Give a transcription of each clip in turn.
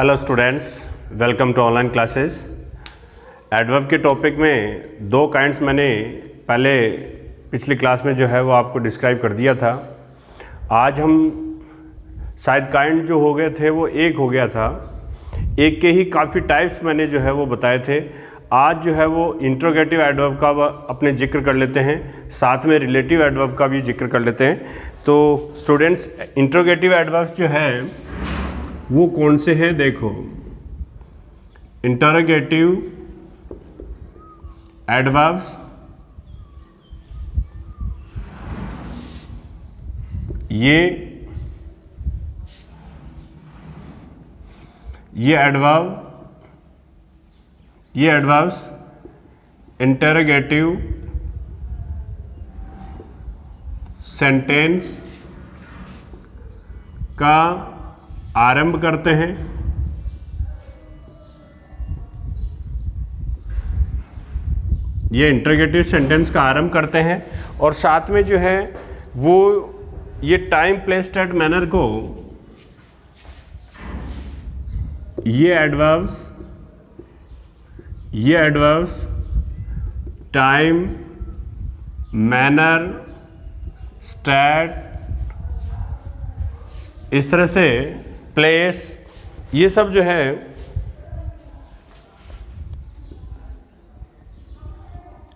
Hello students, welcome to online classes. Adverb के topic में दो काइंड्स मैंने पहले पिछली क्लास में जो है वो आपको डिस्क्राइब कर दिया था। आज हम शायद काइंड जो हो गए थे वो एक हो गया था, एक के ही काफ़ी टाइप्स मैंने जो है वो बताए थे। आज जो है वो इंट्रोगेटिव एडवर्ब का अपने जिक्र कर लेते हैं, साथ में रिलेटिव एडवर्ब का भी जिक्र कर लेते हैं। तो स्टूडेंट्स, इंट्रोगेटिव एडवर्ब्स जो है वो कौन से हैं? देखो, इंटरोगेटिव एडवर्ब्स ये एडवर्ब्स इंटरोगेटिव सेंटेंस का आरंभ करते हैं। ये इंटरोगेटिव सेंटेंस का आरंभ करते हैं और साथ में जो है वो ये टाइम प्लेस स्टेट मैनर को ये एडवर्ब्स टाइम, मैनर, स्टेट, इस तरह से प्लेस, ये सब जो है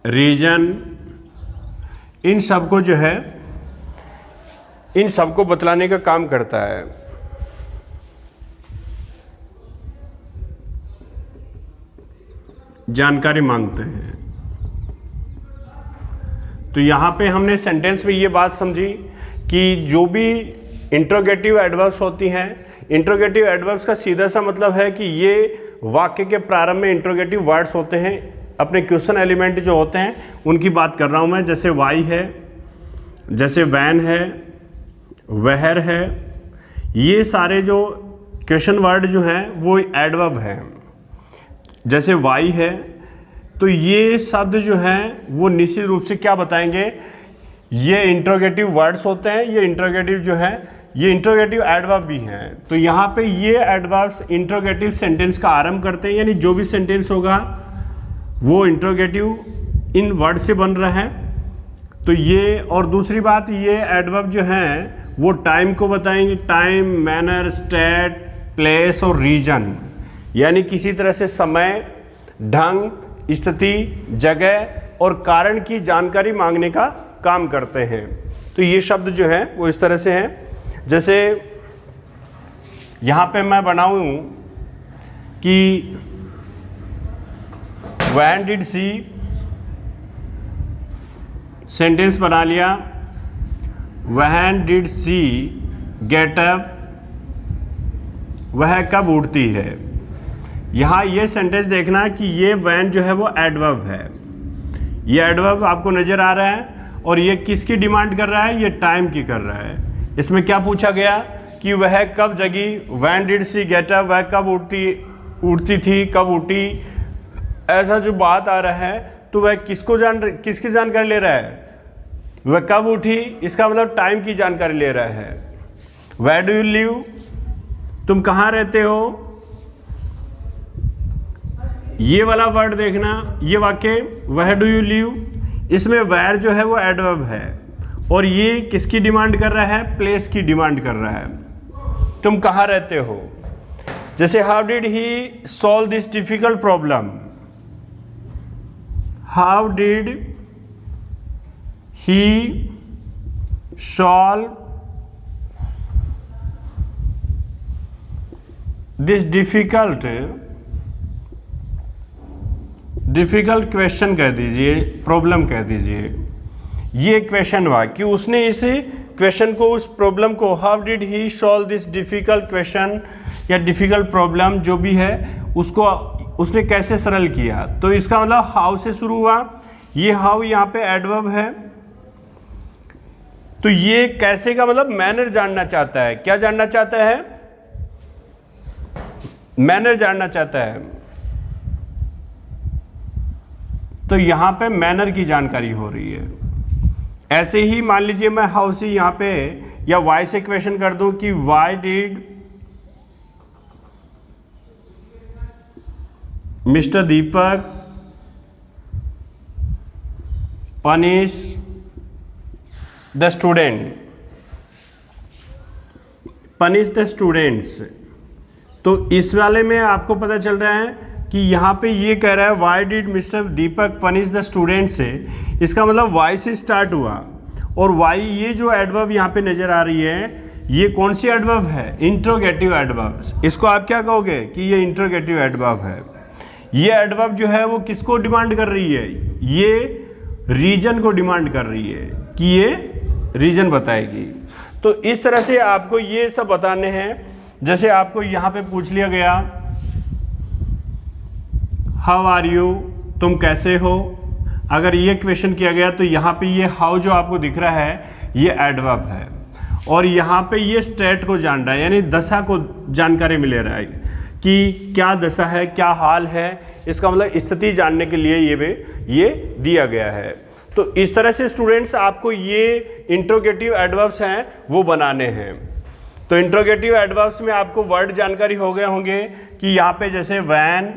रीजन, इन सब को जो है इन सब को बतलाने का काम करता है। जानकारी मांगते हैं। तो यहां पे हमने सेंटेंस में ये बात समझी कि जो भी इंट्रोगेटिव एडवर्ब्स होती हैं, इंट्रोगेटिव एडवर्ब्स का सीधा सा मतलब है कि ये वाक्य के प्रारंभ में इंट्रोगेटिव वर्ड्स होते हैं, अपने क्वेश्चन एलिमेंट जो होते हैं उनकी बात कर रहा हूं मैं। जैसे वाई है, जैसे वैन है, वहर है, ये सारे जो क्वेश्चन वर्ड जो हैं वो एडवर्ब हैं। जैसे वाई है तो ये शब्द जो हैं वो निश्चित रूप से क्या बताएंगे, ये इंट्रोगेटिव वर्ड्स होते हैं। ये इंट्रोगेटिव जो है ये इंट्रोगेटिव एडवर्ब भी हैं। तो यहाँ पे ये एडवर्ब्स इंट्रोगेटिव सेंटेंस का आरंभ करते हैं, यानी जो भी सेंटेंस होगा वो इंट्रोगेटिव इन वर्ड से बन रहा है। तो ये, और दूसरी बात, ये एडवर्ब जो हैं वो टाइम को बताएंगे, टाइम, मैनर, स्टेट, प्लेस और रीजन, यानी किसी तरह से समय, ढंग, स्थिति, जगह और कारण की जानकारी मांगने का काम करते हैं। तो ये शब्द जो है वो इस तरह से हैं। जैसे यहाँ पे मैं बनाऊं कि व्हेन डिड सी, सेंटेंस बना लिया, when did she get up, वह कब उठती है। यहाँ ये सेंटेंस देखना कि ये व्हेन जो है वो एडवर्ब है। ये एडवर्ब आपको नजर आ रहा है और ये किसकी डिमांड कर रहा है, ये टाइम की कर रहा है। इसमें क्या पूछा गया कि वह कब जगी, when did she get up, वह कब उठती थी, कब उठी, ऐसा जो बात आ रहा है तो वह किसकी जानकारी ले रहा है, वह कब उठी, इसका मतलब टाइम की जानकारी ले रहा है। वेयर डू यू लिव, तुम कहाँ रहते हो, ये वाला वर्ड देखना, ये वाक्य वेयर डू यू लिव, इसमें वेयर जो है वो एडवर्ब है और ये किसकी डिमांड कर रहा है, प्लेस की डिमांड कर रहा है। तुम कहाँ रहते हो। जैसे how did he solve this difficult problem, how did he solve this difficult question कह दीजिए, प्रॉब्लम कह दीजिए। ये क्वेश्चन हुआ कि उसने इस क्वेश्चन को, उस प्रॉब्लम को, how did he solve this difficult question या डिफिकल्ट प्रॉब्लम जो भी है उसको उसने कैसे सरल किया। तो इसका मतलब हाउ से शुरू हुआ, ये हाउ यहाँ पे एडवर्ब है। तो ये कैसे का मतलब मैनर जानना चाहता है। क्या जानना चाहता है, मैनर जानना चाहता है। तो यहां पे मैनर की जानकारी हो रही है। ऐसे ही मान लीजिए मैं हाउ से यहाँ पे या वाई से क्वेश्चन कर दूं कि why did mister Deepak punish the student, punish the students. तो इस वाले में आपको पता चल रहा है कि यहाँ पे ये कह रहा है why did mister Deepak punish the student से, इसका मतलब वाई से स्टार्ट हुआ, और वाई ये जो एडवर्ब यहाँ पे नज़र आ रही है ये कौन सी एडवर्ब है, इंट्रोगेटिव एडवर्ब। इसको आप क्या कहोगे कि ये इंट्रोगेटिव एडवर्ब है। ये एडवर्ब जो है वो किसको डिमांड कर रही है, ये रीजन को डिमांड कर रही है कि ये रीजन बताएगी। तो इस तरह से आपको ये सब बताने हैं। जैसे आपको यहाँ पे पूछ लिया गया हाउ आर यू, तुम कैसे हो, अगर ये क्वेश्चन किया गया तो यहाँ पे ये हाउ जो आपको दिख रहा है ये एडवर्ब है, और यहाँ पे ये स्टेट को जान रहा है, यानी दशा को जानकारी मिल रहा है कि क्या दशा है, क्या हाल है, इसका मतलब स्थिति जानने के लिए ये दिया गया है। तो इस तरह से स्टूडेंट्स आपको ये इंट्रोगेटिव एडवर्ब्स हैं वो बनाने हैं। तो इंट्रोगेटिव एडवर्ब्स में आपको वर्ड जानकारी हो गए होंगे कि यहाँ पे जैसे व्हेन,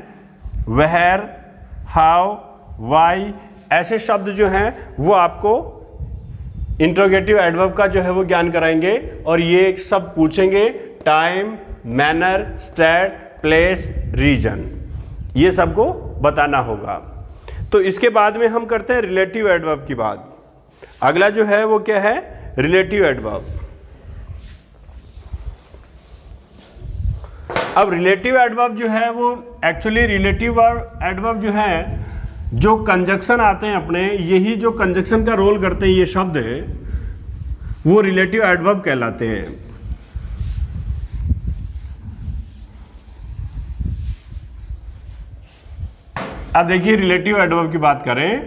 वेयर, हाउ, व्हाई, ऐसे शब्द जो हैं वो आपको इंट्रोगेटिव एडवर्ब का जो है वो ज्ञान कराएंगे, और ये सब पूछेंगे time, manner, state, place, reason, ये सबको बताना होगा। तो इसके बाद में हम करते हैं रिलेटिव एडवर्ब की बात। अगला जो है वो क्या है, रिलेटिव एडवर्ब। अब रिलेटिव एडवर्ब जो है वो एक्चुअली रिलेटिव एडवर्ब जो है, जो कंजक्शन आते हैं अपने, यही जो कंजक्शन का रोल करते हैं ये शब्द है वो रिलेटिव एडवर्ब कहलाते हैं। अब देखिए रिलेटिव एडवर्ब की बात करें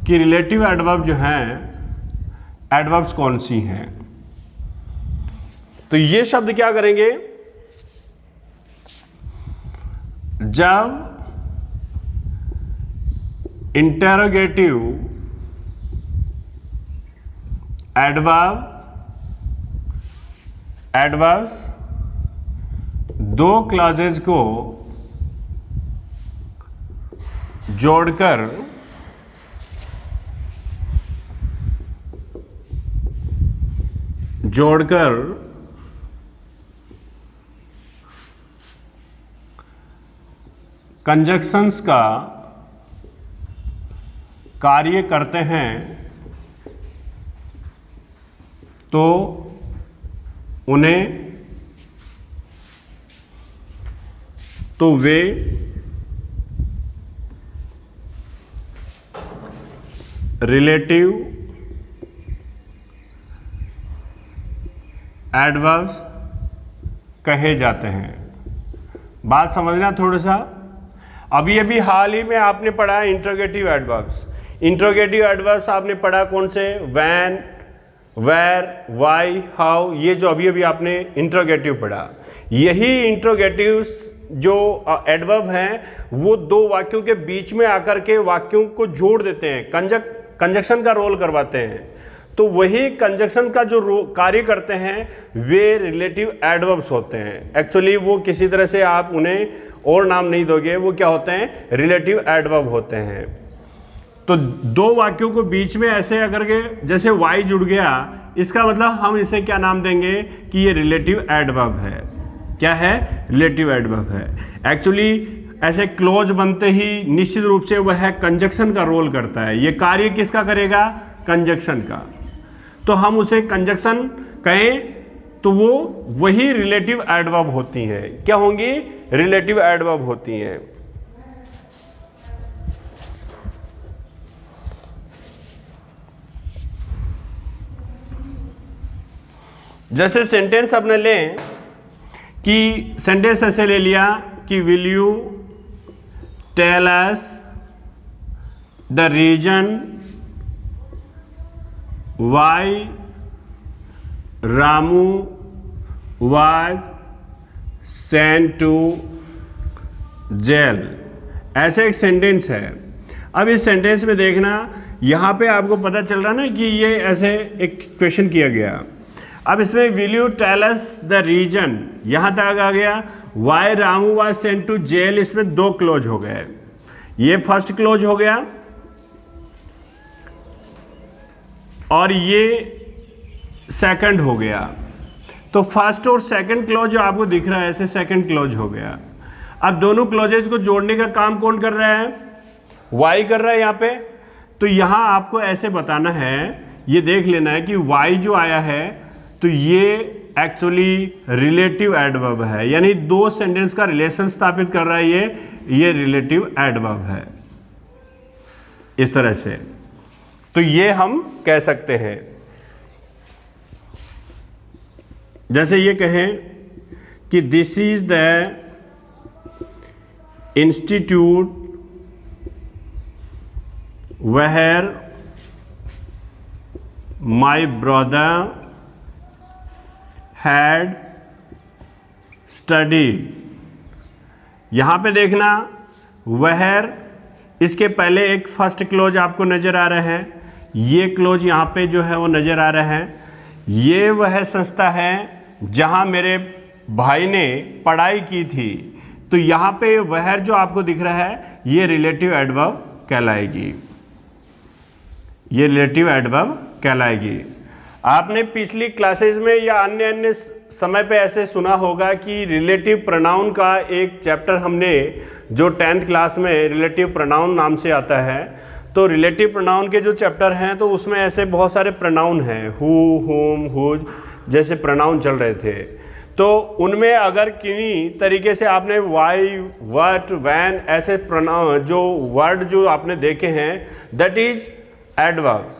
कि रिलेटिव एडवर्ब जो हैं एडवर्ब्स कौन सी हैं। तो ये शब्द क्या करेंगे, जब इंटेरोगेटिव एडवर्ब्स दो क्लॉजेज को जोड़कर कंजक्शंस का कार्य करते हैं तो वे रिलेटिव एडवर्ब्स कहे जाते हैं। बात समझना थोड़ा सा। अभी हाल ही में आपने पढ़ा इंट्रोगेटिव एडवर्ब्स। इंट्रोगेटिव एडवर्ब्स आपने पढ़ा कौन से, व्हेन, वेयर, व्हाई, हाउ, ये जो अभी आपने इंट्रोगेटिव पढ़ा। यही इंट्रोगेटिव्स जो एडवर्ब हैं वो दो वाक्यों के बीच में आकर के वाक्यों को जोड़ देते हैं, कंजक्शन का रोल करवाते हैं। तो वही कंजक्शन का जो कार्य करते हैं वे रिलेटिव एडवर्ब्स होते हैं। एक्चुअली वो किसी तरह से आप उन्हें और नाम नहीं दोगे, वो क्या होते हैं, रिलेटिव एडवर्ब होते हैं। तो दो वाक्यों को बीच में ऐसे अगर के जैसे वाई जुड़ गया, इसका मतलब हम इसे क्या नाम देंगे कि ये रिलेटिव एडवर्ब है। क्या है, रिलेटिव एडवर्ब है। एक्चुअली ऐसे क्लोज बनते ही निश्चित रूप से वह कंजक्शन का रोल करता है। ये कार्य किसका करेगा, कंजक्शन का। तो हम उसे कंजक्शन कहें तो वो वही रिलेटिव एडवर्ब होती हैं। क्या होंगी, रिलेटिव एडवर्ब होती हैं। जैसे सेंटेंस अपने लें कि सेंटेंस ऐसे ले लिया कि will you tell us the reason why Ramu was sent to jail. ऐसे एक सेंटेंस है। अब इस सेंटेंस में देखना, यहाँ पे आपको पता चल रहा ना कि ये ऐसे एक क्वेश्चन किया गया। अब इसमें will you tell us the reason, यहां तक आ गया। Why Ramu was sent to jail, इसमें 2 क्लोज हो गए। ये फर्स्ट क्लोज हो गया और ये सेकंड हो गया। तो फर्स्ट और सेकंड क्लोज जो आपको दिख रहा है ऐसे सेकंड क्लोज हो गया। अब दोनों क्लोजेज को जोड़ने का काम कौन कर रहा है? वाई कर रहा है यहाँ पे। तो यहाँ आपको ऐसे बताना है, ये देख लेना है कि वाई जो आया है तो ये एक्चुअली रिलेटिव एडवर्ब है, यानी 2 सेंटेंस का रिलेशन स्थापित कर रहा है। ये रिलेटिव एडवर्ब है इस तरह से। तो ये हम कह सकते हैं, जैसे ये कहें कि this is the institute where my brother had studied. यहां पे देखना वेयर, इसके पहले एक फर्स्ट क्लोज आपको नजर आ रहा है, ये क्लोज यहाँ पे जो है वो नजर आ रहा है। ये वह संस्था है जहाँ मेरे भाई ने पढ़ाई की थी। तो यहाँ पे वह जो आपको दिख रहा है ये रिलेटिव एडवर्ब कहलाएगी, ये रिलेटिव एडवर्ब कहलाएगी। आपने पिछली क्लासेस में या अन्य अन्य समय पे ऐसे सुना होगा कि रिलेटिव प्रोनाउन का एक चैप्टर हमने, जो 10th क्लास में रिलेटिव प्रोनाउन नाम से आता है, तो रिलेटिव प्रोनाउन के जो चैप्टर हैं तो उसमें ऐसे बहुत सारे प्रोनाउन हैं, हु, हुम, हुज जैसे प्रोनाउन चल रहे थे। तो उनमें अगर किन्हीं तरीके से आपने वाई, व्हाट, व्हेन ऐसे प्रोनाउन जो वर्ड जो आपने देखे हैं that is adverbs,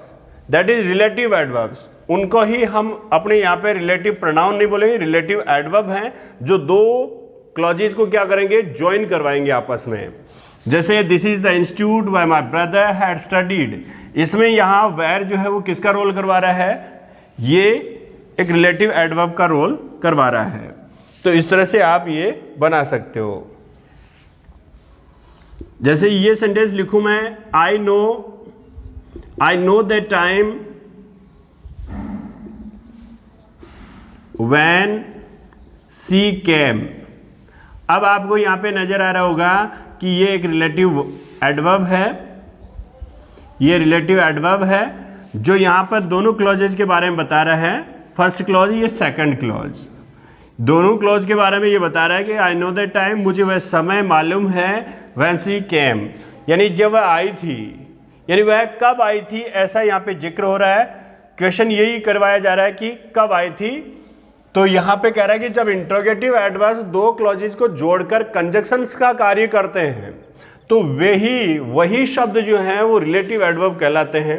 that is relative adverbs, उनको ही हम अपने यहाँ पे रिलेटिव प्रोनाउन नहीं बोलेंगे, रिलेटिव एडवर्ब हैं जो 2 क्लॉजेज को क्या करेंगे, ज्वाइन करवाएंगे आपस में। जैसे this is the institute where my brother had studied, इसमें यहाँ वेयर जो है वो किसका रोल करवा रहा है, ये एक रिलेटिव एडवर्ब का रोल करवा रहा है। तो इस तरह से आप ये बना सकते हो। जैसे ये सेंटेंस लिखूं मैं, I know the time when she came. अब आपको यहां पे नजर आ रहा होगा कि ये एक रिलेटिव एडवर्ब है, ये रिलेटिव एडवर्ब है जो यहां पर दोनों क्लॉजेज के बारे में बता रहा है। फर्स्ट क्लॉज, ये सेकंड क्लॉज, दोनों क्लॉज के बारे में ये बता रहा है कि आई नो द टाइम, मुझे वह समय मालूम है, व्हेन शी केम, यानी जब वह आई थी, यानी वह कब आई थी ऐसा यहाँ पे जिक्र हो रहा है। क्वेश्चन यही करवाया जा रहा है कि कब आई थी। तो यहाँ पे कह रहा है कि जब इंट्रोगेटिव एडवर्ब्स 2 क्लॉजेज को जोड़कर कंजक्शंस का कार्य करते हैं तो वही शब्द जो हैं वो रिलेटिव एडवर्ब कहलाते हैं।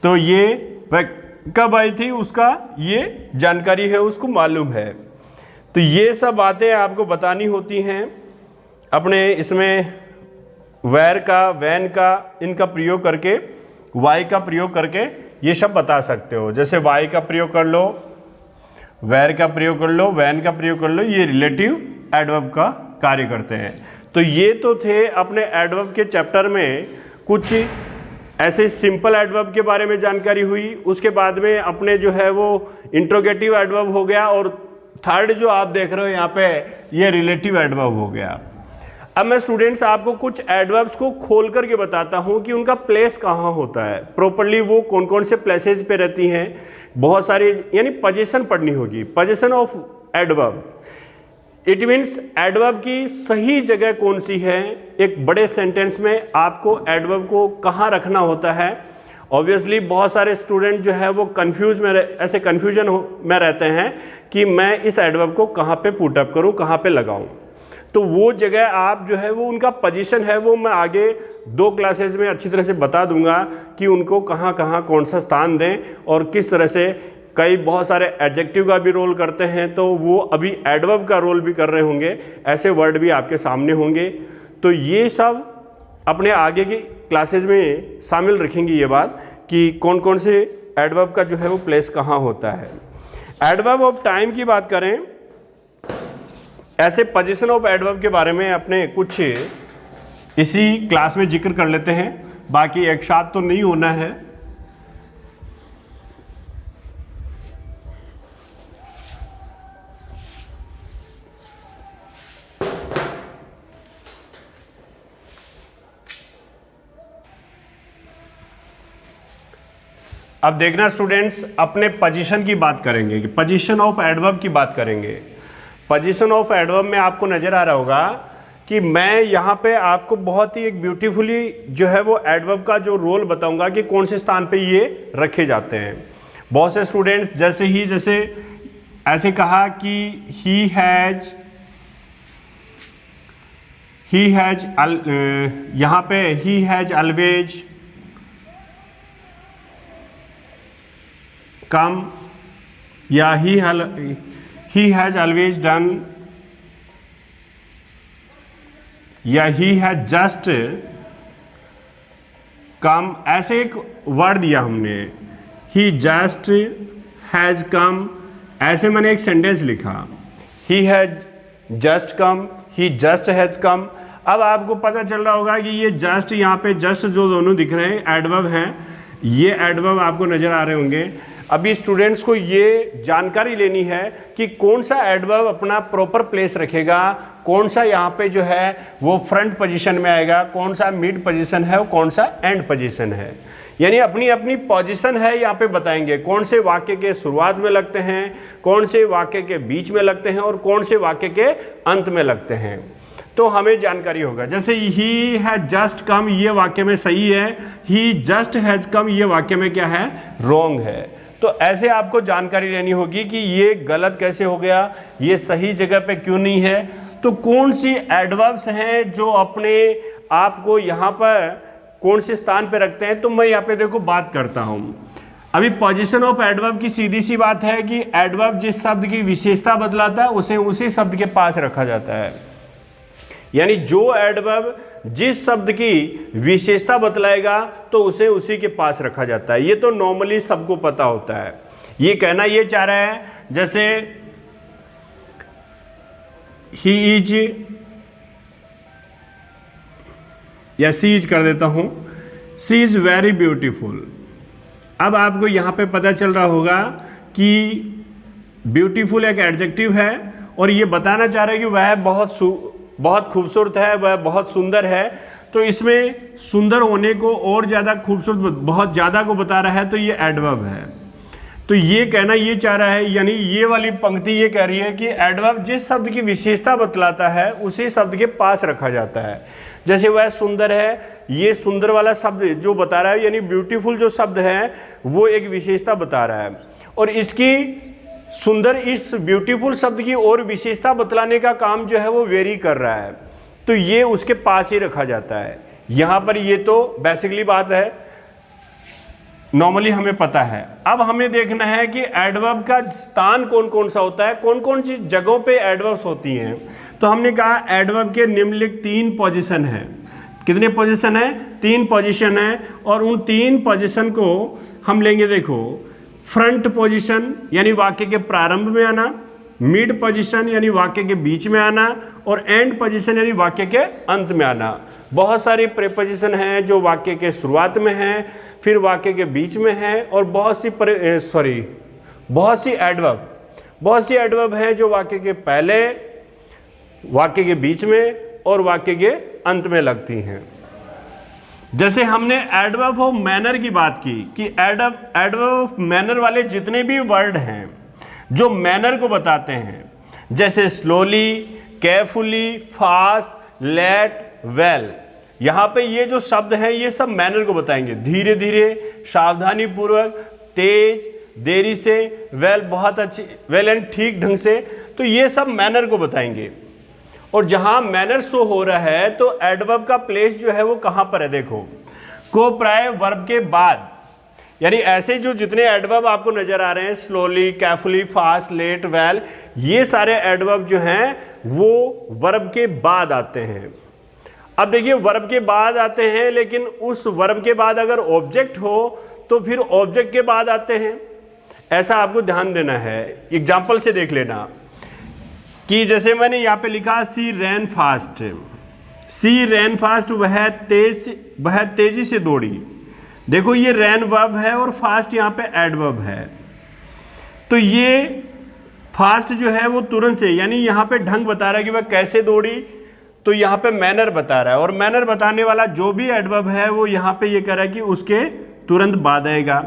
तो ये वह कब आई थी उसका ये जानकारी है, उसको मालूम है। तो ये सब बातें आपको बतानी होती हैं अपने इसमें वेयर का, व्हेन का, इनका प्रयोग करके, वाई का प्रयोग करके ये सब बता सकते हो। जैसे वाई का प्रयोग कर लो, वेयर का प्रयोग कर लो, व्हेन का प्रयोग कर लो, ये रिलेटिव एडवर्ब का कार्य करते हैं। तो ये तो थे अपने एडवर्ब के चैप्टर में कुछ ऐसे सिंपल एडवर्ब के बारे में जानकारी हुई। उसके बाद में अपने जो है वो इंट्रोगेटिव एडवर्ब हो गया, और थर्ड जो आप देख रहे हो यहाँ पे ये रिलेटिव एडवर्ब हो गया। अब मैं स्टूडेंट्स आपको कुछ एडवर्ब्स को खोल करके बताता हूँ कि उनका प्लेस कहाँ होता है, प्रॉपरली वो कौन कौन से प्लेसेज पे रहती हैं। बहुत सारी यानी पोजीशन पढ़नी होगी, position of adverb. It means adverb की सही जगह कौन सी है, एक बड़े सेंटेंस में आपको एडवर्ब को कहाँ रखना होता है। ऑब्वियसली बहुत सारे स्टूडेंट जो है वो ऐसे कन्फ्यूजन में रहते हैं कि मैं इस एडवर्ब को कहाँ पे पुट अप करूँ, कहाँ पे लगाऊँ। तो वो जगह आप जो है वो उनका पोजीशन है वो मैं आगे 2 क्लासेज में अच्छी तरह से बता दूंगा कि उनको कहाँ कहाँ कौन सा स्थान दें और किस तरह से। कई बहुत सारे एडजेक्टिव का भी रोल करते हैं तो वो अभी एडवर्ब का रोल भी कर रहे होंगे, ऐसे वर्ड भी आपके सामने होंगे। तो ये सब अपने आगे की क्लासेज में शामिल रखेंगे ये बात कि कौन कौन से एडवर्ब का जो है वो प्लेस कहाँ होता है। एडवर्ब ऑफ टाइम की बात करें, ऐसे पोजीशन ऑफ एडवर्ब के बारे में अपने कुछ इसी क्लास में जिक्र कर लेते हैं, बाकी एक साथ तो नहीं होना है। अब देखना स्टूडेंट्स, अपने पोजीशन की बात करेंगे कि पोजीशन ऑफ एडवर्ब की बात करेंगे। पोजीशन ऑफ एडवर्ब में आपको नजर आ रहा होगा कि मैं यहाँ पे आपको बहुत ही एक ब्यूटीफुली जो है वो एडवर्ब का जो रोल बताऊंगा कि कौन से स्थान पे ये रखे जाते हैं। बहुत से स्टूडेंट्स जैसे ऐसे कहा कि ही हैज यहाँ पे ही हैज ऑलवेज कम या ही हैज ऑलवेज डन या ही हैज जस्ट कम, ऐसे एक वर्ड दिया हमने, ही जस्ट हैज कम, ऐसे मैंने एक सेंटेंस लिखा, he has just come, he just has come. अब आपको पता चल रहा होगा कि ये जस्ट, यहाँ पे जस्ट जो दोनों दिख रहे हैं एडवर्ब हैं, ये एडवर्ब आपको नजर आ रहे होंगे। अभी स्टूडेंट्स को ये जानकारी लेनी है कि कौन सा एडवर्ब अपना प्रॉपर प्लेस रखेगा, कौन सा यहाँ पे जो है वो फ्रंट पोजीशन में आएगा, कौन सा मिड पोजीशन है और कौन सा एंड पोजीशन है। यानी अपनी अपनी पोजीशन है यहाँ पे बताएंगे, कौन से वाक्य के शुरुआत में लगते हैं, कौन से वाक्य के बीच में लगते हैं और कौन से वाक्य के अंत में लगते हैं, तो हमें जानकारी होगा। जैसे ही हैज जस्ट कम ये वाक्य में सही है, ही जस्ट हैज कम ये वाक्य में क्या है, रॉन्ग है। तो ऐसे आपको जानकारी लेनी होगी कि ये गलत कैसे हो गया, ये सही जगह पे क्यों नहीं है। तो कौन सी एडवर्ब्स हैं जो अपने आप को यहाँ पर कौन से स्थान पे रखते हैं, तो मैं यहाँ पे देखो बात करता हूँ। अभी पोजीशन ऑफ एडवर्ब की सीधी सी बात है कि एडवर्ब जिस शब्द की विशेषता बतलाता है उसे उसी शब्द के पास रखा जाता है। यानी जो एडवर्ब जिस शब्द की विशेषता बतलाएगा तो उसे उसी के पास रखा जाता है। ये तो नॉर्मली सबको पता होता है। ये कहना ये चाह रहा है, जैसे ही इज या सी इज कर देता हूं, सी इज वेरी ब्यूटीफुल। अब आपको यहां पे पता चल रहा होगा कि ब्यूटीफुल एक एडजेक्टिव है और ये बताना चाह रहा है कि वह बहुत खूबसूरत है, वह बहुत सुंदर है। तो इसमें सुंदर होने को और ज़्यादा खूबसूरत, बहुत ज़्यादा को बता रहा है, तो ये एडवर्ब है। तो ये कहना ये चाह रहा है, यानी ये वाली पंक्ति ये कह रही है कि एडवर्ब जिस शब्द की विशेषता बतलाता है उसी शब्द के पास रखा जाता है। जैसे वह सुंदर है, ये सुंदर वाला शब्द जो बता रहा है, यानी ब्यूटीफुल जो शब्द है वो एक विशेषता बता रहा है, और इसकी सुंदर इस ब्यूटीफुल शब्द की और विशेषता बतलाने का काम जो है वो वेरी कर रहा है, तो ये उसके पास ही रखा जाता है। यहाँ पर ये तो बेसिकली बात है, नॉर्मली हमें पता है। अब हमें देखना है कि एडवर्ब का स्थान कौन कौन सा होता है, कौन कौन सी जगहों पे एडवर्ब्स होती हैं। तो हमने कहा एडवर्ब के निम्नलिखित 3 पोजीशन है। कितने पोजीशन है? 3 पोजीशन है, और उन 3 पोजीशन को हम लेंगे। देखो, फ्रंट पोजीशन यानी वाक्य के प्रारंभ में आना, मिड पोजीशन यानी वाक्य के बीच में आना, और एंड पोजीशन यानी वाक्य के अंत में आना। बहुत सारी प्रीपोजिशन हैं जो वाक्य के शुरुआत में हैं, फिर वाक्य के बीच में हैं, और बहुत सी एडवर्ब हैं जो वाक्य के पहले, वाक्य के बीच में और वाक्य के अंत में लगती हैं। जैसे हमने एडवर्ब ऑफ मैनर की बात की कि एडवर्ब ऑफ मैनर वाले जितने भी वर्ड हैं जो मैनर को बताते हैं, जैसे slowly, carefully, fast, late, well, यहाँ पे ये जो शब्द हैं ये सब मैनर को बताएंगे। धीरे धीरे, सावधानी पूर्वक, तेज, देरी से, वेल बहुत अच्छी, वेल एंड ठीक ढंग से, तो ये सब मैनर को बताएंगे। और जहां मैनर शो हो रहा है तो एडवर्ब का प्लेस जो है वो कहां पर है? देखो, को प्राय वर्ब के बाद, यानी ऐसे जो जितने एडवर्ब आपको नजर आ रहे हैं, slowly, carefully, fast, late, well, ये सारे एडवर्ब जो हैं वो वर्ब के बाद आते हैं। अब देखिए, वर्ब के बाद आते हैं, लेकिन उस वर्ब के बाद अगर ऑब्जेक्ट हो तो फिर ऑब्जेक्ट के बाद आते हैं, ऐसा आपको ध्यान देना है। एग्जाम्पल से देख लेना कि जैसे मैंने यहाँ पे लिखा सी रैन फास्ट, सी रैन फास्ट, वह तेजी से दौड़ी। देखो, ये रैन वर्ब है और फास्ट यहाँ पे एडवर्ब है, तो ये फास्ट जो है वो तुरंत से, यानी यहाँ पे ढंग बता रहा है कि वह कैसे दौड़ी, तो यहाँ पे मैनर बता रहा है, और मैनर बताने वाला जो भी एडवर्ब है वो यहाँ पे ये कह रहा है कि उसके तुरंत बाद आएगा।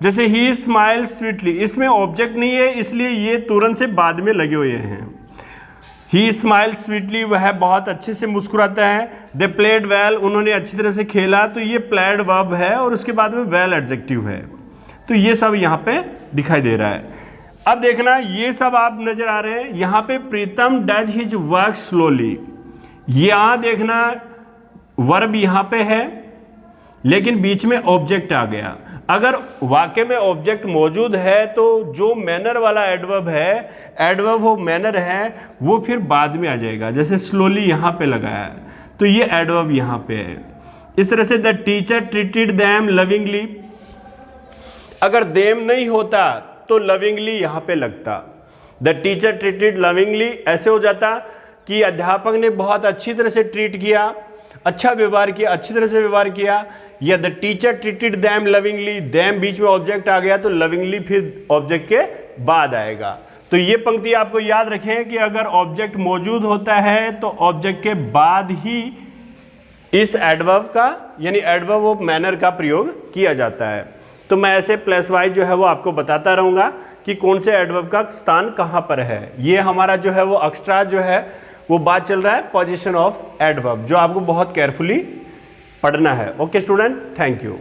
जैसे ही स्माइल स्वीटली, इसमें ऑब्जेक्ट नहीं है इसलिए ये तुरंत से बाद में लगे हुए हैं। ही स्माइल स्वीटली, वह बहुत अच्छे से मुस्कुराता है। दे प्लेड वेल, उन्होंने अच्छी तरह से खेला, तो ये प्लेड वर्ब है और उसके बाद में वेल एडजेक्टिव है। तो ये सब यहाँ पे दिखाई दे रहा है। अब देखना ये सब आप नजर आ रहे हैं। यहाँ पे प्रीतम डज हिज वर्क स्लोली, यहाँ देखना वर्ब यहाँ पे है लेकिन बीच में ऑब्जेक्ट आ गया। अगर वाक्य में ऑब्जेक्ट मौजूद है तो जो मैनर वाला एडवर्ब है, एडवर्ब वो मैनर है, वो फिर बाद में आ जाएगा। जैसे स्लोली यहाँ पे लगाया है तो ये एडवर्ब यहाँ पे है। इस तरह से the teacher treated them lovingly, अगर देम नहीं होता तो लविंगली यहाँ पे लगता। द टीचर ट्रीटेड लविंगली ऐसे हो जाता कि अध्यापक ने बहुत अच्छी तरह से ट्रीट किया, अच्छा व्यवहार किया, अच्छी तरह से व्यवहार किया। या the teacher treated them lovingly, them बीच में ऑब्जेक्ट आ गया तो लविंगली फिर ऑब्जेक्ट के बाद आएगा। तो ये पंक्ति आपको याद रखें कि अगर ऑब्जेक्ट मौजूद होता है तो ऑब्जेक्ट के बाद ही इस एडवर्ब का यानी एडवर्ब ऑफ मैनर का प्रयोग किया जाता है। तो मैं ऐसे प्लस वाइज जो है वो आपको बताता रहूँगा कि कौन से एडवर्ब का स्थान कहाँ पर है। ये हमारा जो है वो एक्स्ट्रा जो है वो बात चल रहा है पोजीशन ऑफ एडवर्ब, जो आपको बहुत केयरफुली पढ़ना है। Okay student, thank you.